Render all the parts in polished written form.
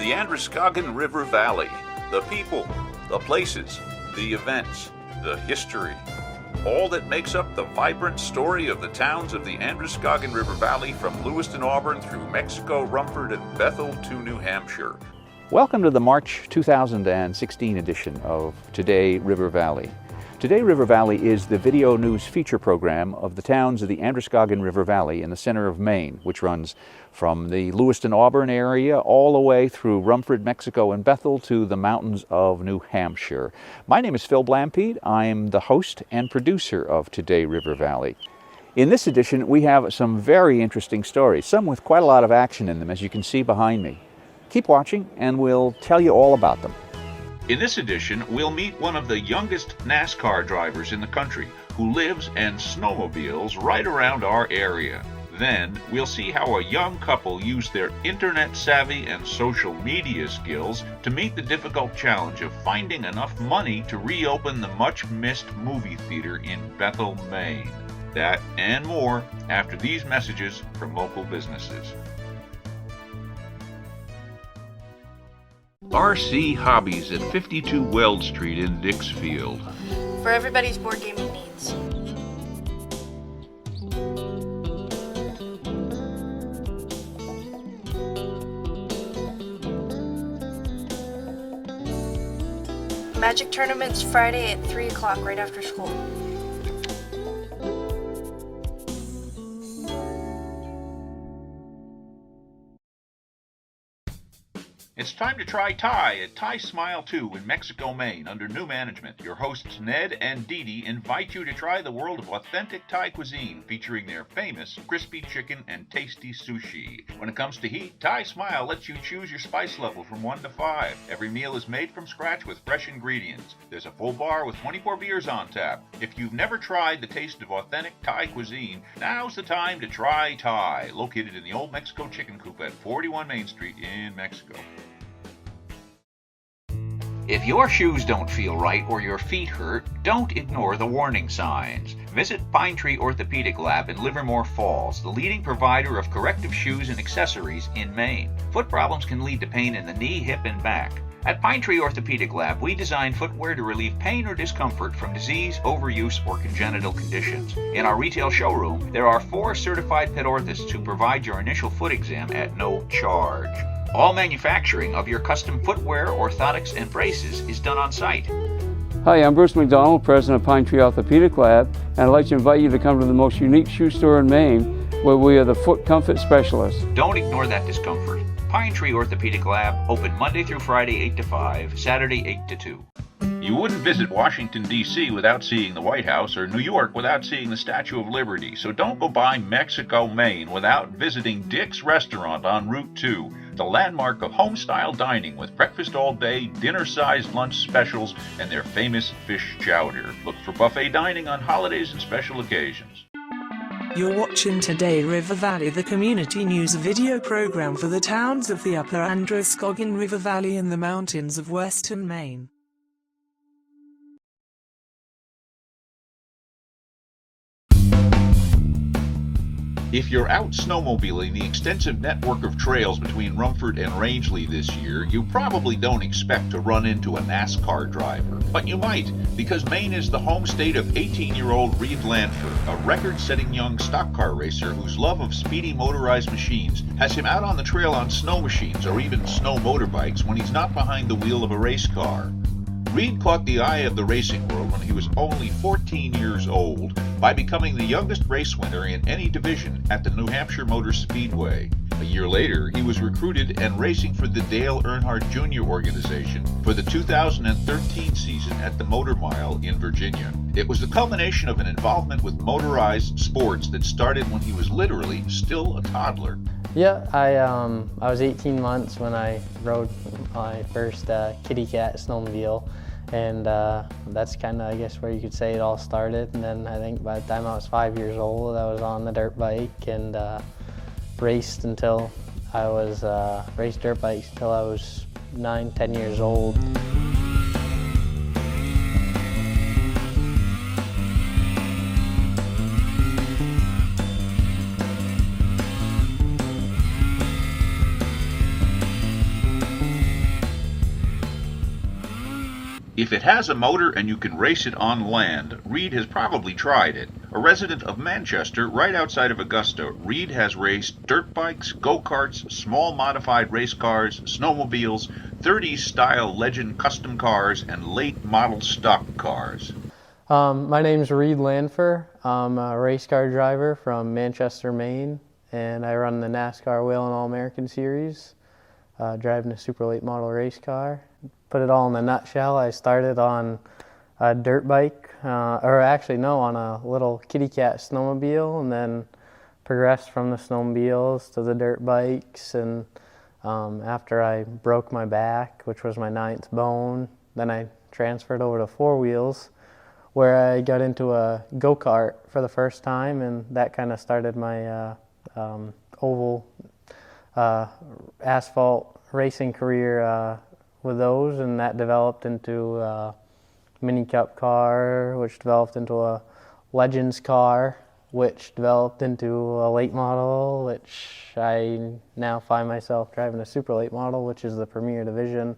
the Androscoggin River Valley, the people, the places, the events, the history, all that makes up the vibrant story of the towns of the Androscoggin River Valley from Lewiston, Auburn through Mexico, Rumford, and Bethel to New Hampshire. Welcome to the March 2016 edition of Today River Valley. Today River Valley is the video news feature program of the towns of the Androscoggin River Valley in the center of Maine, which runs from the Lewiston, Auburn area all the way through Rumford, Mexico, and Bethel to the mountains of New Hampshire. My name is Phil Blampede. I am the host and producer of Today River Valley. In this edition, we have some very interesting stories, some with quite a lot of action in them, as you can see behind me. Keep watching and we'll tell you all about them. In this edition, we'll meet one of the youngest Nascar drivers in the country who lives and snowmobiles right around our area. Then, we'll see how a young couple use their internet savvy and social media skills to meet the difficult challenge of finding enough money to reopen the much-missed movie theater in Bethel, Maine. That and more after these messages from local businesses. RC Hobbies at 52 Weld Street in Dixfield. For everybody's board gaming needs. Magic tournaments Friday at 3 o'clock right after school. It's time to try Thai at Thai Smile 2 in Mexico, Maine, under new management. Your hosts Ned and Dee Dee invite you to try the world of authentic Thai cuisine, featuring their famous crispy chicken and tasty sushi. When it comes to heat, Thai Smile lets you choose your spice level from 1 to 5. Every meal is made from scratch with fresh ingredients. There's a full bar with 24 beers on tap. If you've never tried the taste of authentic Thai cuisine, now's the time to try Thai, located in the Old Mexico Chicken Coop at 41 Main Street in Mexico. If your shoes don't feel right or your feet hurt, don't ignore the warning signs. Visit Pine Tree Orthopedic Lab in Livermore Falls, the leading provider of corrective shoes and accessories in Maine. Foot problems can lead to pain in the knee, hip, and back. At Pine Tree Orthopedic Lab, we design footwear to relieve pain or discomfort from disease, overuse, or congenital conditions. In our retail showroom, there are 4 certified pet orthotists who provide your initial foot exam at no charge. All manufacturing of your custom footwear, orthotics, and braces is done on site. Hi, I'm Bruce McDonald, president of Pine Tree Orthopedic Lab, and I'd like to invite you to come to the most unique shoe store in Maine, where we are the foot comfort specialists. Don't ignore that discomfort. Pine Tree Orthopedic Lab, open Monday through Friday 8 to 5, Saturday 8 to 2. You wouldn't visit Washington, D.C. without seeing the White House or New York without seeing the Statue of Liberty, so don't go by Mexico, Maine without visiting Dick's Restaurant on Route 2, the landmark of home-style dining with breakfast all day, dinner-sized lunch specials, and their famous fish chowder. Look for buffet dining on holidays and special occasions. You're watching Today River Valley, the community news video program for the towns of the upper Androscoggin River Valley in the mountains of western Maine. If you're out snowmobiling the extensive network of trails between Rumford and Rangeley this year, you probably don't expect to run into a Nascar driver. But you might, because Maine is the home state of 18-year-old Reed Lanford, a record-setting young stock car racer whose love of speedy motorized machines has him out on the trail on snow machines or even snow motorbikes when he's not behind the wheel of a race car. Reed caught the eye of the racing world when he was only 14 years old by becoming the youngest race winner in any division at the New Hampshire Motor Speedway. A year later, he was recruited and racing for the Dale Earnhardt Jr. organization for the 2013 season at the Motor Mile in Virginia. It was the culmination of an involvement with motorized sports that started when he was literally still a toddler. Yeah, I was 18 months when I rode my first kitty cat snowmobile, and that's kind of, I guess, where you could say it all started. And then I think by the time I was 5 years old, I was on the dirt bike and raced dirt bikes until I was 9, 10 years old. If it has a motor and you can race it on land, Reed has probably tried it. A resident of Manchester, right outside of Augusta, Reed has raced dirt bikes, go-karts, small modified race cars, snowmobiles, 30s-style Legend custom cars, and late model stock cars. My name's Reed Lanfer. I'm a race car driver from Manchester, Maine, and I run the Nascar Whale and All-American Series, driving a super late model race car. Put it all in a nutshell, I started on a dirt bike, on a little kitty cat snowmobile, and then progressed from the snowmobiles to the dirt bikes. And after I broke my back, which was my 9th bone, then I transferred over to four wheels, where I got into a go-kart for the first time, and that kind of started my oval asphalt racing career with those, and that developed into a mini cup car, which developed into a Legends car, which developed into a late model, which I now find myself driving a super late model, which is the premier division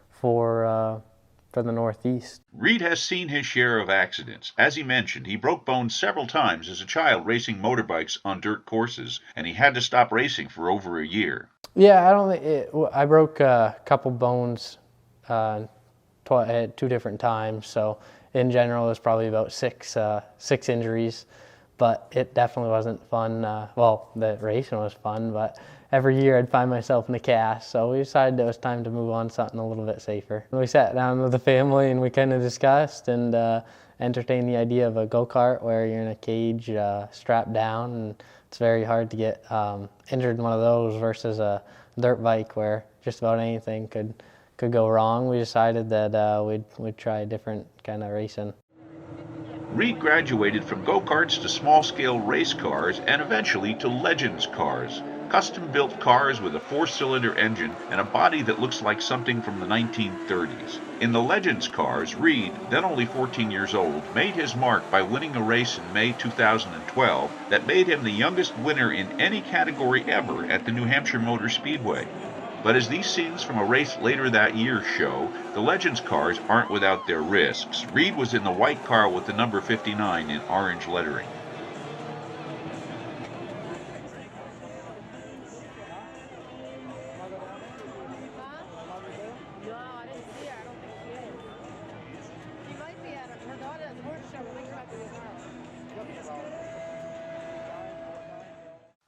for the Northeast. Reed has seen his share of accidents. As he mentioned, he broke bones several times as a child racing motorbikes on dirt courses, and he had to stop racing for over a year. Yeah, I broke a couple bones at 2 different times, so in general it was probably about six injuries, but it definitely wasn't fun. The racing was fun, but every year I'd find myself in a cast, so we decided it was time to move on to something a little bit safer. We sat down with the family and we kind of discussed and entertained the idea of a go-kart where you're in a cage strapped down, and it's very hard to get injured in one of those versus a dirt bike where just about anything could go wrong. We decided that we'd try a different kind of racing. Reed graduated from go-karts to small-scale race cars and eventually to Legends cars, custom-built cars with a 4-cylinder engine and a body that looks like something from the 1930s. In the Legends cars, Reed, then only 14 years old, made his mark by winning a race in May 2012 that made him the youngest winner in any category ever at the New Hampshire Motor Speedway. But as these scenes from a race later that year show, the Legends cars aren't without their risks. Reed was in the white car with the number 59 in orange lettering.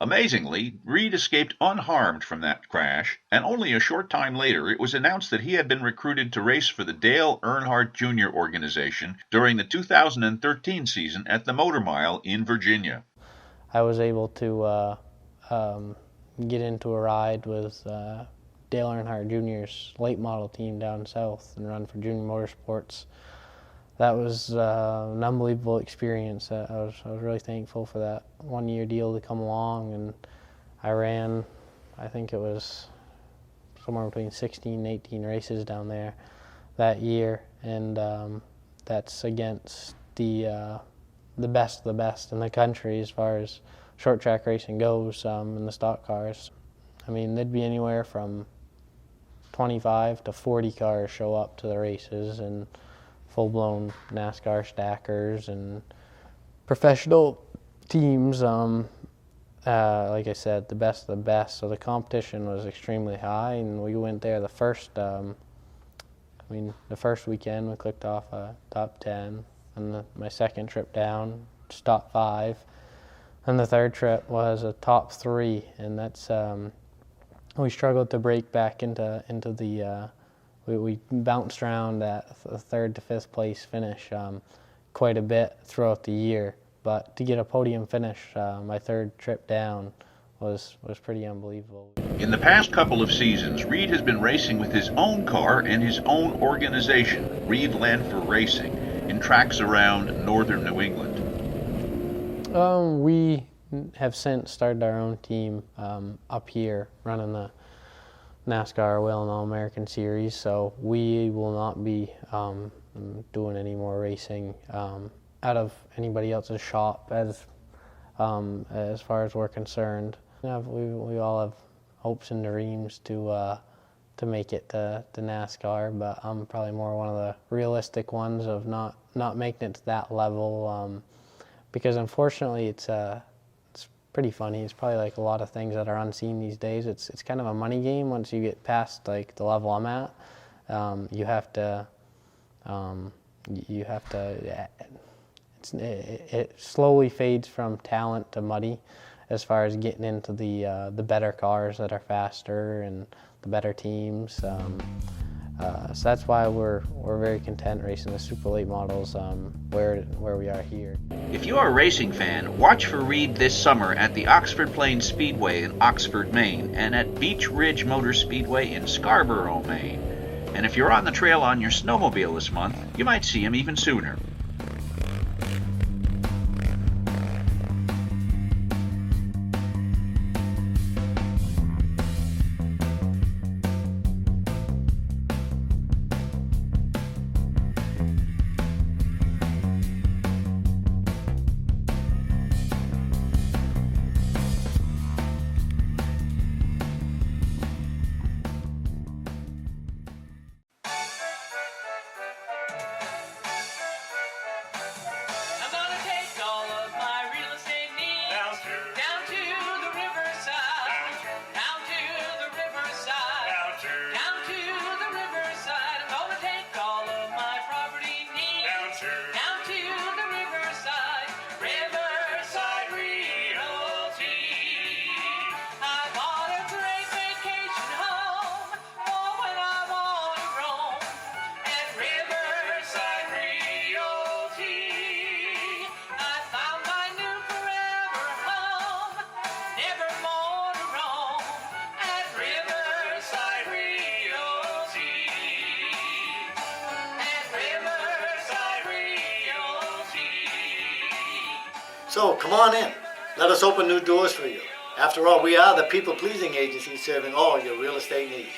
Amazingly, Reed escaped unharmed from that crash, and only a short time later it was announced that he had been recruited to race for the Dale Earnhardt Jr. organization during the 2013 season at the Motor Mile in Virginia. I was able to get into a ride with Dale Earnhardt Jr.'s late model team down south and run for Junior Motorsports. That was an unbelievable experience. I was really thankful for that 1-year deal to come along, and I ran, I think it was somewhere between 16 and 18 races down there that year, and that's against the best of the best in the country as far as short track racing goes in the stock cars. I mean, there'd be anywhere from 25 to 40 cars show up to the races, and full-blown NASCAR stackers and professional teams. Like I said, the best of the best. So the competition was extremely high, and we went there the first weekend we clicked off a top 10, and my second trip down, top 5, and the third trip was a top 3, and that's we struggled to break back into the. We bounced around at the 3rd to 5th place finish quite a bit throughout the year, but to get a podium finish my 3rd trip down was pretty unbelievable. In the past couple of seasons, Reed has been racing with his own car and his own organization, Reed Lanfer Racing, in tracks around northern New England. We have since started our own team up here running the Nascar Whale and All-American Series, so we will not be doing any more racing out of anybody else's shop as far as we're concerned. We all have hopes and dreams to make it to NASCAR, but I'm probably more one of the realistic ones of not making it to that level, because unfortunately it's pretty funny. It's probably like a lot of things that are unseen these days. It's kind of a money game once you get past like the level I'm at. You have to it slowly fades from talent to money as far as getting into the better cars that are faster and the better teams. So that's why we're very content racing the super late models where we are here. If you're a racing fan, watch for Reed this summer at the Oxford Plains Speedway in Oxford, Maine, and at Beech Ridge Motor Speedway in Scarborough, Maine. And if you're on the trail on your snowmobile this month, you might see him even sooner. So come on in. Let us open new doors for you. After all, we are the people-pleasing agency serving all your real estate needs.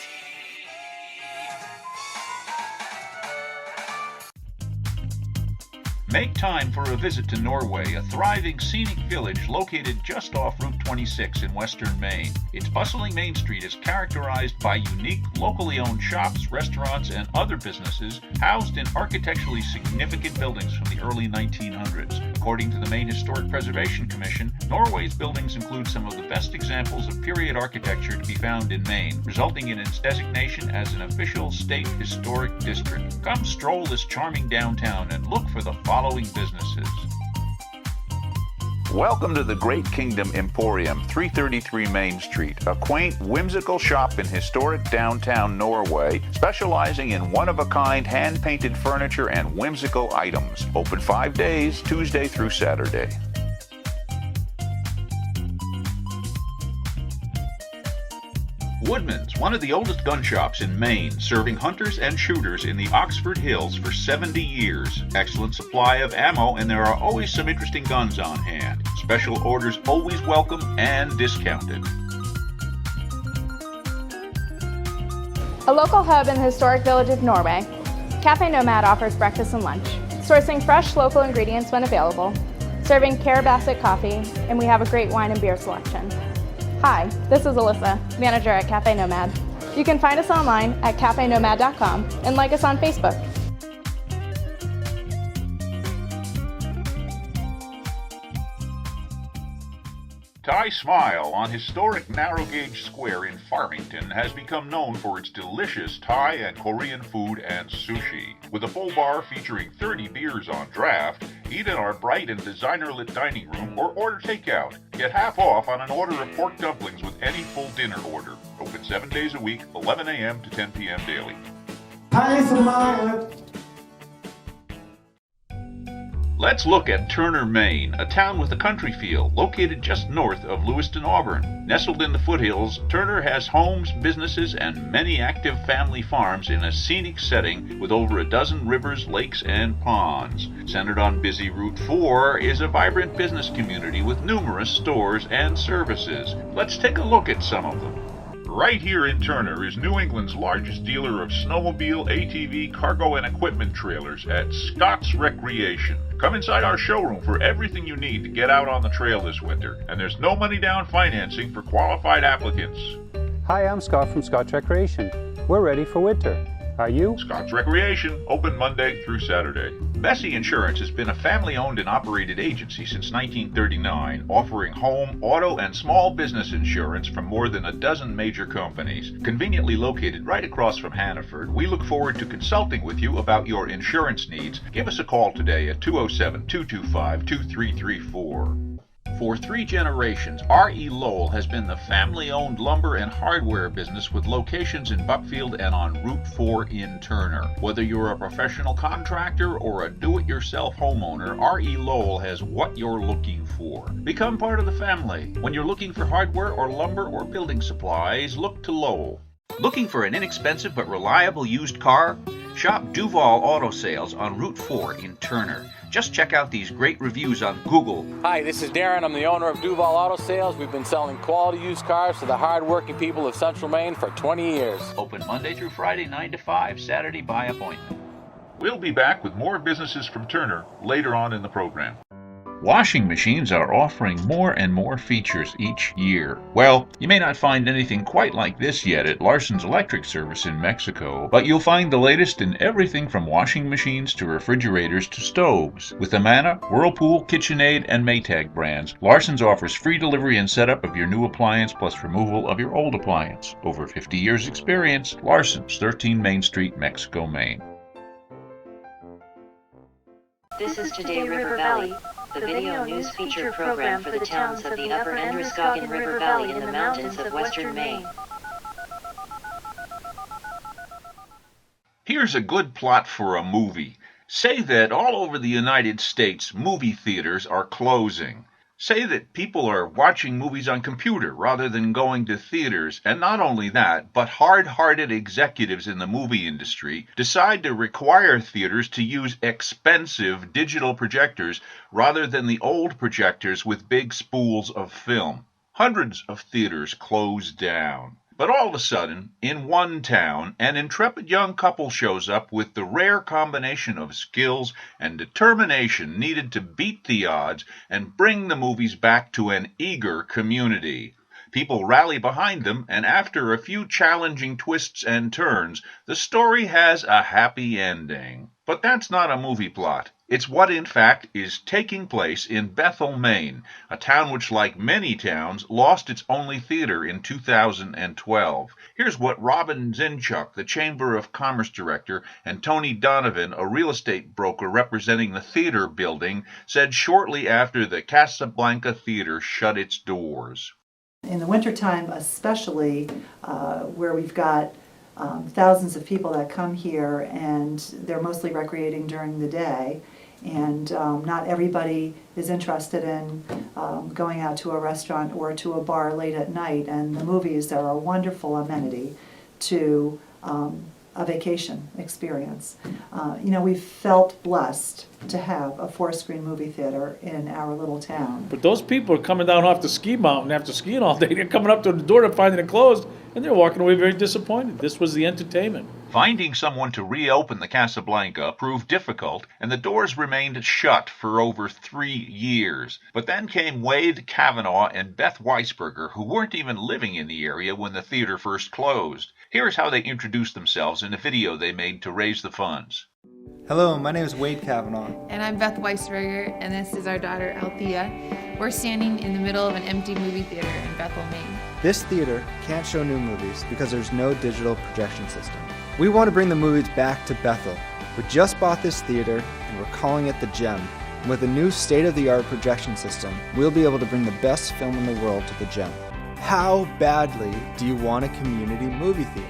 Make time for a visit to Norway, a thriving scenic village located just off Route 26 in western Maine. Its bustling Main Street is characterized by unique, locally owned shops, restaurants, and other businesses housed in architecturally significant buildings from the early 1900s. According to the Maine Historic Preservation Commission, Norway's buildings include some of the best examples of period architecture to be found in Maine, resulting in its designation as an official state historic district. Come stroll this charming downtown and look for the following businesses. Welcome to the Great Kingdom Emporium, 333 Main Street, a quaint, whimsical shop in historic downtown Norway, specializing in one-of-a-kind hand-painted furniture and whimsical items. Open 5 days, Tuesday through Saturday. Woodman's, one of the oldest gun shops in Maine, serving hunters and shooters in the Oxford Hills for 70 years. Excellent supply of ammo, and there are always some interesting guns on hand. Special orders always welcome and discounted. A local hub in the historic village of Norway, Cafe Nomad offers breakfast and lunch, sourcing fresh local ingredients when available, serving Carabasset coffee, and we have a great wine and beer selection. Hi, this is Alyssa, manager at Cafe Nomad. You can find us online at cafenomad.com and like us on Facebook. Thai Smile on historic Narrow Gauge Square in Farmington has become known for its delicious Thai and Korean food and sushi. With a full bar featuring 30 beers on draft, eat in our bright and designer-lit dining room or order takeout. Get half off on an order of pork dumplings with any full dinner order. Open 7 days a week, 11 a.m. to 10 p.m. daily. Thai Smile. Let's look at Turner, Maine, a town with a country feel, located just north of Lewiston, Auburn. Nestled in the foothills, Turner has homes, businesses, and many active family farms in a scenic setting with over a dozen rivers, lakes, and ponds. Centered on busy Route 4 is a vibrant business community with numerous stores and services. Let's take a look at some of them. Right here in Turner is New England's largest dealer of snowmobile, ATV, cargo, and equipment trailers at Scott's Recreation. Come inside our showroom for everything you need to get out on the trail this winter, and there's no money down financing for qualified applicants. Hi, I'm Scott from Scott's Recreation. We're ready for winter. Are you? Scott's Recreation, open Monday through Saturday. Bessie Insurance has been a family-owned and operated agency since 1939, offering home, auto, and small business insurance from more than a dozen major companies. Conveniently located right across from Hannaford, we look forward to consulting with you about your insurance needs. Give us a call today at 207-225-2334. For 3 generations, R.E. Lowell has been the family-owned lumber and hardware business with locations in Buckfield and on Route 4 in Turner. Whether you're a professional contractor or a do-it-yourself homeowner, R.E. Lowell has what you're looking for. Become part of the family. When you're looking for hardware or lumber or building supplies, look to Lowell. Looking for an inexpensive but reliable used car? Shop Duval Auto Sales on Route 4 in Turner. Just check out these great reviews on Google. Hi, this is Darren. I'm the owner of Duval Auto Sales. We've been selling quality used cars to the hard-working people of Central Maine for 20 years. Open Monday through Friday, 9 to 5, Saturday by appointment. We'll be back with more businesses from Turner later on in the program. Washing machines are offering more and more features each year. Well, you may not find anything quite like this yet at Larson's Electric Service in Mexico, but you'll find the latest in everything from washing machines to refrigerators to stoves. With the Amana, Whirlpool, KitchenAid, and Maytag brands, Larson's offers free delivery and setup of your new appliance plus removal of your old appliance. Over 50 years experience, Larson's, 13 Main Street, Mexico, Maine. This is Today River Valley, the video news feature program for the towns of the upper Androscoggin River Valley in the mountains of western Maine. Here's a good plot for a movie. Say that all over the United States, movie theaters are closing. Say that people are watching movies on computer rather than going to theaters, and not only that, but hard-hearted executives in the movie industry decide to require theaters to use expensive digital projectors rather than the old projectors with big spools of film. Hundreds of theaters closed down. But all of a sudden, in one town, an intrepid young couple shows up with the rare combination of skills and determination needed to beat the odds and bring the movies back to an eager community. People rally behind them, and after a few challenging twists and turns, the story has a happy ending. But that's not a movie plot. It's what, in fact, is taking place in Bethel, Maine, a town which, like many towns, lost its only theater in 2012. Here's what Robin Zinchuk, the Chamber of Commerce director, and Tony Donovan, a real estate broker representing the theater building, said shortly after the Casablanca Theater shut its doors. In the wintertime especially, where we've got thousands of people that come here and they're mostly recreating during the day, and not everybody is interested in going out to a restaurant or to a bar late at night, and the movies are a wonderful amenity to a vacation experience. We've felt blessed to have a 4-screen movie theater in our little town. But those people are coming down off the ski mountain after skiing all day. They're coming up to the door to finding it closed, and they're walking away very disappointed. This was the entertainment. Finding someone to reopen the Casablanca proved difficult, and the doors remained shut for over 3 years. But then came Wade Kavanaugh and Beth Weisberger, who weren't even living in the area when the theater first closed. Here's how they introduced themselves in a video they made to raise the funds. Hello, my name is Wade Kavanaugh. And I'm Beth Weisberger, and this is our daughter, Althea. We're standing in the middle of an empty movie theater in Bethel, Maine. This theater can't show new movies because there's no digital projection system. We want to bring the movies back to Bethel. We just bought this theater, and we're calling it the Gem. And with a new state-of-the-art projection system, we'll be able to bring the best film in the world to the Gem. How badly do you want a community movie theater?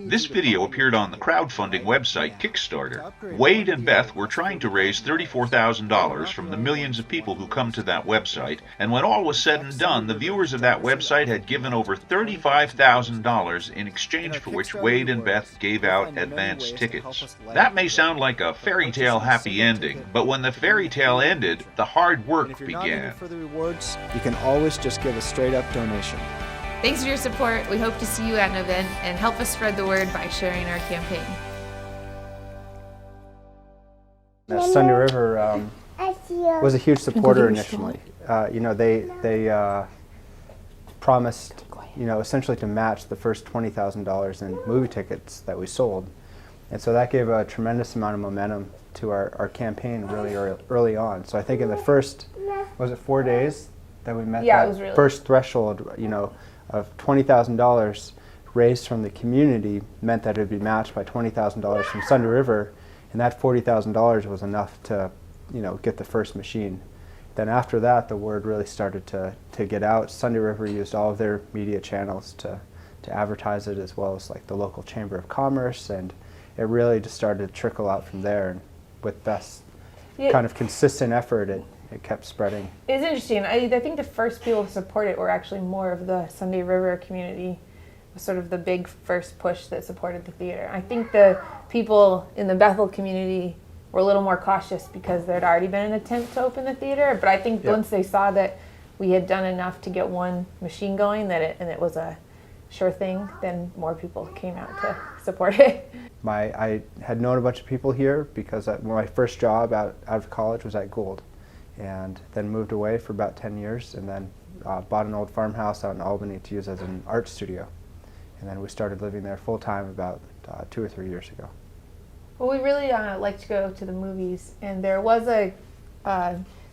This video appeared on the crowdfunding website Kickstarter. Wade and Beth were trying to raise $34,000 from the millions of people who come to that website, and when all was said and done, the viewers of that website had given over $35,000 in exchange for which Wade and Beth gave out advance tickets. That may sound like a fairy tale happy ending, but when the fairy tale ended, the hard work began. For the rewards, you can always just give a straight-up donation. Thanks for your support. We hope to see you at an event, and help us spread the word by sharing our campaign. Sunny River was a huge supporter initially. They promised essentially to match the first $20,000 in movie tickets that we sold. And so that gave a tremendous amount of momentum to our campaign really early on. So I think in the first, was it 4 days that we met that first threshold, of $20,000 raised from the community meant that it would be matched by $20,000 from Sunday River, and that $40,000 was enough to, get the first machine. Then after that, the word really started to get out. Sunday River used all of their media channels to advertise it, as well as like the local Chamber of Commerce, and it really just started to trickle out from there. And with Beth's kind of consistent effort, it kept spreading. It's interesting. I think the first people to support it were actually more of the Sunday River community. It was sort of the big first push that supported the theater. I think the people in the Bethel community were a little more cautious because there had already been an attempt to open the theater. But I think once they saw that we had done enough to get one machine going, and it was a sure thing, then more people came out to support it. I had known a bunch of people here because my first job out of college was at Gould, and then moved away for about 10 years, and then bought an old farmhouse out in Albany to use as an art studio. And then we started living there full time about 2 or 3 years ago. Well, we really like to go to the movies, and there was a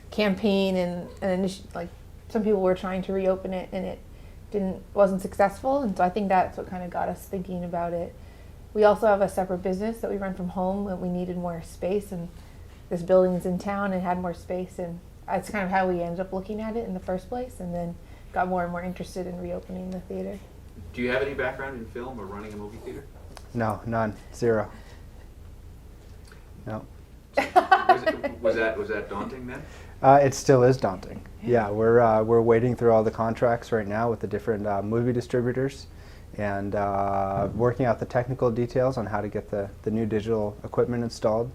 campaign, and like some people were trying to reopen it, and it wasn't successful, and so I think that's what kind of got us thinking about it. We also have a separate business that we run from home, and we needed more space, and this building's in town and had more space, and that's kind of how we ended up looking at it in the first place, and then got more and more interested in reopening the theater. Do you have any background in film or running a movie theater? No, none, zero. No. Was that daunting then? It still is daunting. Yeah, we're wading through all the contracts right now with the different movie distributors, and working out the technical details on how to get the new digital equipment installed,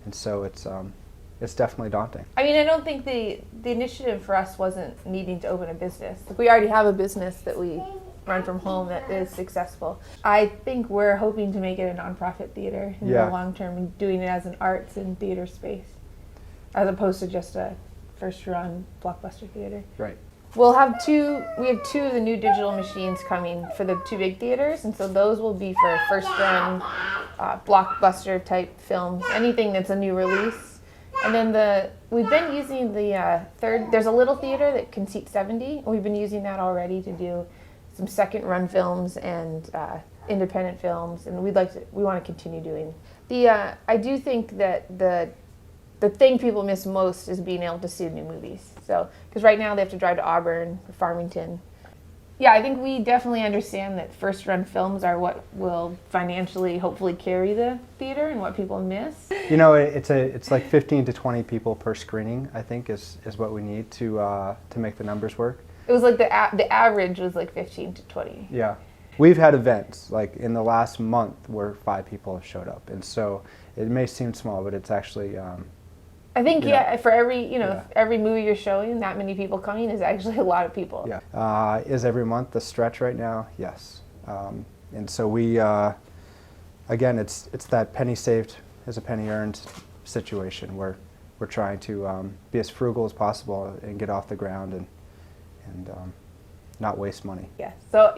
and so it's definitely daunting. I mean, I don't think the initiative for us wasn't needing to open a business. Like, we already have a business that we run from home that is successful. I think we're hoping to make it a nonprofit theater in the long term, and doing it as an arts and theater space, as opposed to just a first-run blockbuster theater. Right. We have two of the new digital machines coming for the two big theaters, and so those will be for first-run blockbuster type films, anything that's a new release. And then we've been using the there's a little theater that can seat 70, and we've been using that already to do some second-run films and independent films, and we want to continue doing. I do think that the thing people miss most is being able to see new movies. So, because right now they have to drive to Auburn or Farmington. Yeah, I think we definitely understand that first-run films are what will financially, hopefully, carry the theater and what people miss. It's like 15 to 20 people per screening, I think, is what we need to make the numbers work. It was like the average was like 15 to 20. Yeah. We've had events, like in the last month, where 5 people have showed up. And so it may seem small, but it's actually... I think, for every movie you're showing, that many people coming is actually a lot of people. Yeah. Is every month the stretch right now? Yes. And so we, again, it's that penny saved is a penny earned situation where we're trying to be as frugal as possible and get off the ground and not waste money. Yeah. So,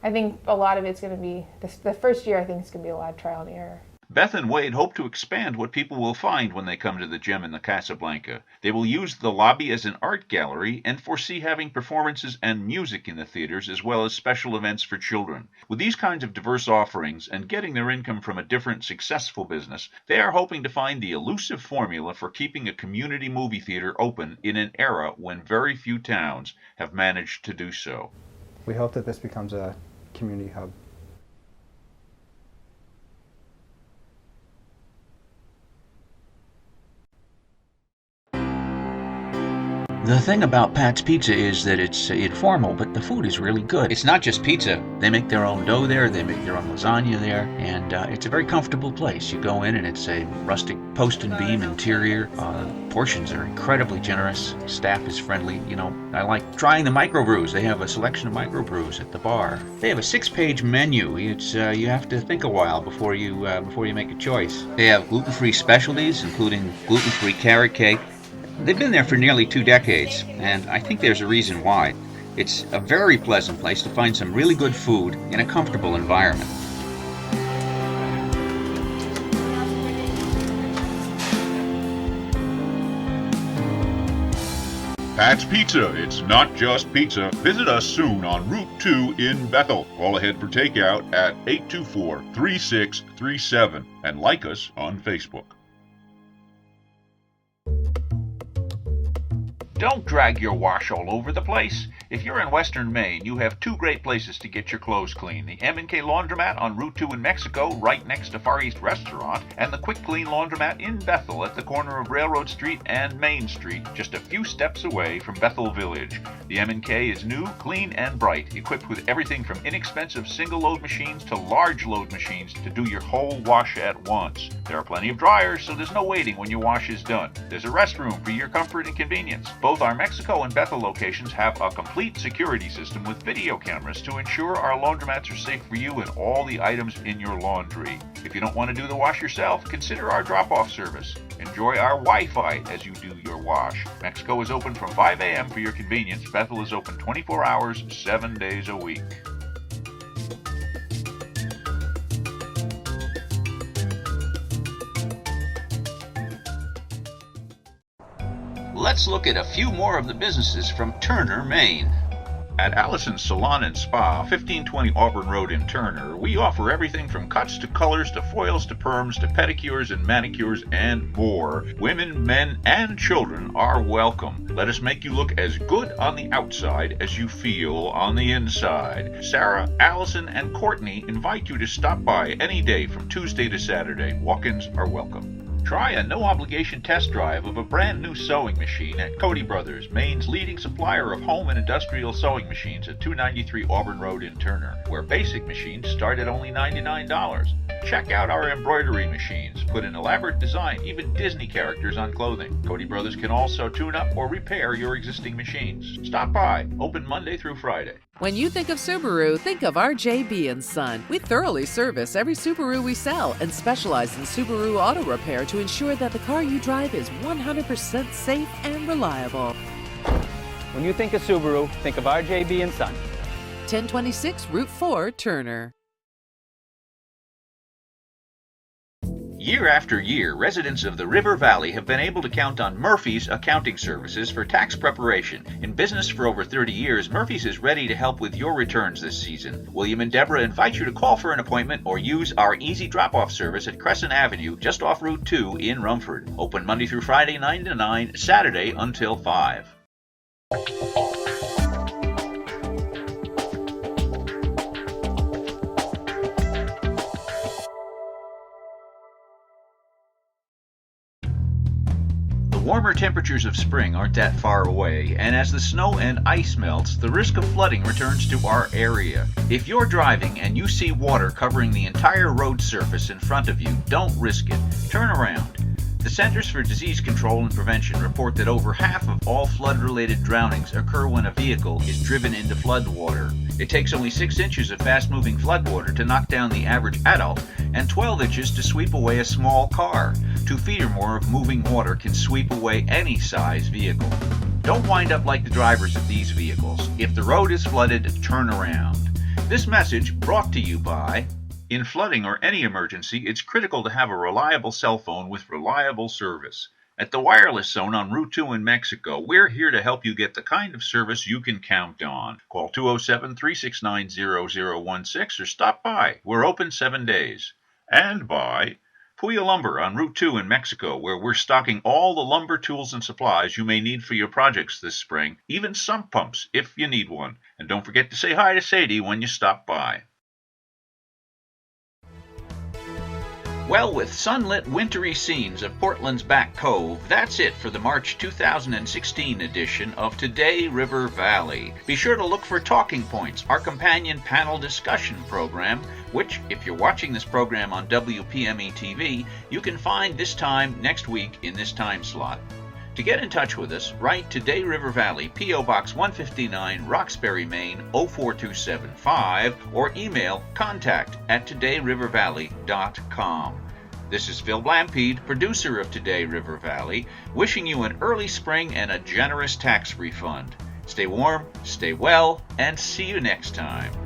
I think a lot of it's going to be, the first year I think it's going to be a lot of trial and error. Beth and Wade hope to expand what people will find when they come to the Gem in the Casablanca. They will use the lobby as an art gallery and foresee having performances and music in the theaters, as well as special events for children. With these kinds of diverse offerings and getting their income from a different successful business, they are hoping to find the elusive formula for keeping a community movie theater open in an era when very few towns have managed to do so. We hope that this becomes a community hub. The thing about Pat's Pizza is that it's informal, but the food is really good. It's not just pizza. They make their own dough there, they make their own lasagna there, and it's a very comfortable place. You go in and it's a rustic post and beam interior. Portions are incredibly generous. Staff is friendly. I like trying the microbrews. They have a selection of microbrews at the bar. They have a 6-page menu. It's you have to think a while before you make a choice. They have gluten-free specialties, including gluten-free carrot cake. They've been there for nearly 2 decades, and I think there's a reason why. It's a very pleasant place to find some really good food in a comfortable environment. Pat's Pizza, it's not just pizza. Visit us soon on Route 2 in Bethel. Call ahead for takeout at 824-3637 and like us on Facebook. Don't drag your wash all over the place. If you're in western Maine, you have two great places to get your clothes clean. The M&K Laundromat on Route 2 in Mexico, right next to Far East Restaurant, and the Quick Clean Laundromat in Bethel at the corner of Railroad Street and Main Street, just a few steps away from Bethel Village. The M&K is new, clean, and bright, equipped with everything from inexpensive single-load machines to large-load machines to do your whole wash at once. There are plenty of dryers, so there's no waiting when your wash is done. There's a restroom for your comfort and convenience. Both our Mexico and Bethel locations have a complete security system with video cameras to ensure our laundromats are safe for you and all the items in your laundry. If you don't want to do the wash yourself, consider our drop-off service. Enjoy our Wi-Fi as you do your wash. Mexico is open from 5 a.m. for your convenience. Bethel is open 24 hours, 7 days a week. Let's look at a few more of the businesses from Turner, Maine. At Allison's Salon and Spa, 1520 Auburn Road in Turner, we offer everything from cuts to colors to foils to perms to pedicures and manicures and more. Women, men, and children are welcome. Let us make you look as good on the outside as you feel on the inside. Sarah, Allison, and Courtney invite you to stop by any day from Tuesday to Saturday. Walk-ins are welcome. Try a no-obligation test drive of a brand new sewing machine at Cody Brothers, Maine's leading supplier of home and industrial sewing machines at 293 Auburn Road in Turner, where basic machines start at only $99. Check out our embroidery machines. Put an elaborate design, even Disney characters on clothing. Cody Brothers can also tune up or repair your existing machines. Stop by. Open Monday through Friday. When you think of Subaru, think of RJB & Son. We thoroughly service every Subaru we sell and specialize in Subaru auto repair to ensure that the car you drive is 100% safe and reliable. When you think of Subaru, think of RJB & Son. 1026 Route 4, Turner. Year after year, residents of the River Valley have been able to count on Murphy's accounting services for tax preparation. In business for over 30 years, Murphy's is ready to help with your returns this season. William and Deborah invite you to call for an appointment or use our easy drop-off service at Crescent Avenue, just off Route 2 in Rumford. Open Monday through Friday 9 to 9, Saturday until 5. The warmer temperatures of spring aren't that far away, and as the snow and ice melts, the risk of flooding returns to our area. If you're driving and you see water covering the entire road surface in front of you, don't risk it. Turn around. The Centers for Disease Control and Prevention report that over half of all flood-related drownings occur when a vehicle is driven into floodwater. It takes only 6 inches of fast-moving floodwater to knock down the average adult and 12 inches to sweep away a small car. 2 feet or more of moving water can sweep away any size vehicle. Don't wind up like the drivers of these vehicles. If the road is flooded, turn around. This message brought to you by... In flooding or any emergency, it's critical to have a reliable cell phone with reliable service. At the Wireless Zone on Route 2 in Mexico, we're here to help you get the kind of service you can count on. Call 207-369-0016 or stop by. We're open 7 days. And by Puya Lumber on Route 2 in Mexico, where we're stocking all the lumber tools and supplies you may need for your projects this spring, even sump pumps if you need one. And don't forget to say hi to Sadie when you stop by. Well, with sunlit, wintry scenes of Portland's Back Cove, that's it for the March 2016 edition of Today River Valley. Be sure to look for Talking Points, our companion panel discussion program, which, if you're watching this program on WPME TV, you can find this time next week in this time slot. To get in touch with us, write Today River Valley, P.O. Box 159, Roxbury, Maine, 04275, or email contact@todayrivervalley.com. This is Phil Blampede, producer of Today River Valley, wishing you an early spring and a generous tax refund. Stay warm, stay well, and see you next time.